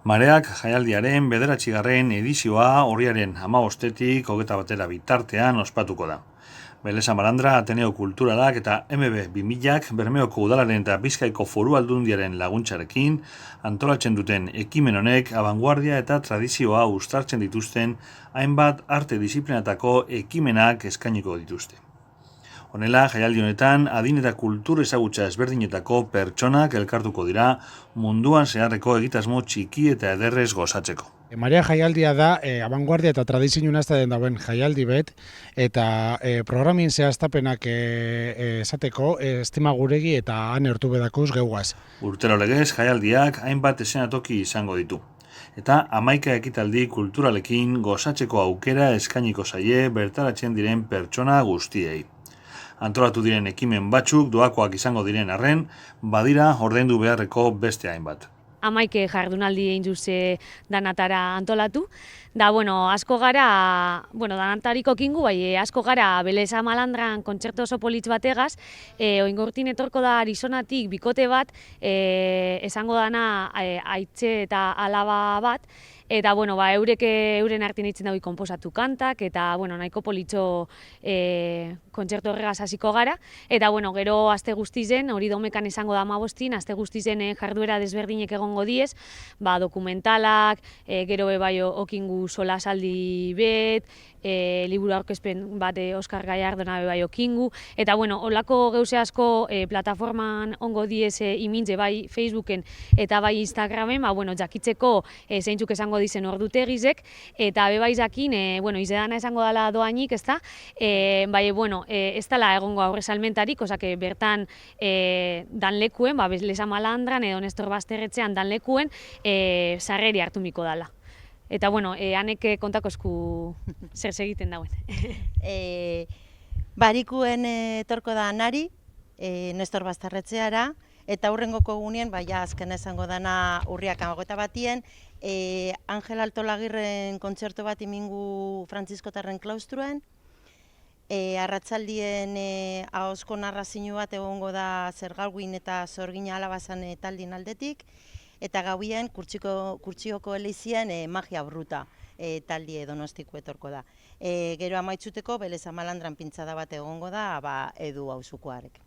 Mareak jaialdiaren 9. edizioa urriaren 15-tik 21 bitartean ospatuko da. Beleza Malandra, Ateneo Kulturalak eta MB 2000ak Bermeoko Udalaren eta Bizkaiko Foru Aldundiaren laguntzarekin antolatzen duten ekimen honek abanguardia eta tradizioa uztartzen dituzten hainbat arte disiplinatako ekimenak eskainiko dituzte. Honela, jaialdi honetan, adin eta kultur ezagutza ezberdinetako pertsonak elkartuko dira munduan zeharreko egitasmo txiki eta ederrez gozatzeko. Marea jaialdia da, abanguardia eta tradizio nazten dauen jaialdi bet, eta programin zehaztapenak esateko, estima guregi eta han ertu bedakuz geuaz. Urtero legez, jaialdiak hainbat eszenatoki izango ditu. Eta 11 ekitaldi kulturalekin gozatzeko aukera eskainiko zaie bertaratzen diren pertsona guztiei. Antolatu diren ekimen batzuk doakoak izango diren arren, badira ordaindu beharreko beste hainbat. 11 jardunaldi egin duze danatara antolatu. Da, asko gara, danatariko kingu, bai, asko gara Beleza Malandran kontzertu oso politz bategaz, oingortin etorko da Arizonatik bikote bat, esango dana aitze eta alaba bat, eta, euren artean itzen dago konposatu kantak, eta, nahiko politxo kontzertu horregaz hasiko gara, eta, gero aste guztizen, hori domekan izango da 15, aste guztizen jarduera desberdinek egongo diez, dokumentalak, gero bai okingu solasaldi bet, liburu aurkezpen bat Oskar Gallardona bai okingu, eta holako geuse asko plataforman ongo diez imintze bai Facebooken eta bai Instagramen, jakitzeko zeintzuk esango dizen ordutegizek, eta bai jakin, izedana esango dela doainik, ez da, ez dela egongo aurre salmentarik, osake bertan dan lekuen, Beleza Malandran edo Nestor Basterretxean dan lekuen, sarreri hartu miko dela. Eta, hanek kontako esku zer segiten dauen. Barikuen etorko da nari, Nestor Basterretxeara, eta hurrengoko egunien, azken esango dana urriak 21, Angel Altolagirren kontzertu bat imingu Frantziskotarren klaustruen, arratsaldien ahozko narrazio bat egongo da Zergalguin eta Zorgina Alabazan taldin aldetik, eta gauien kurtsioko elizien magia bruta taldi Donostiko etorko da. Gero amaitzuteko Beleza Malandran pintzada bat egongo da Edu auzukoarek.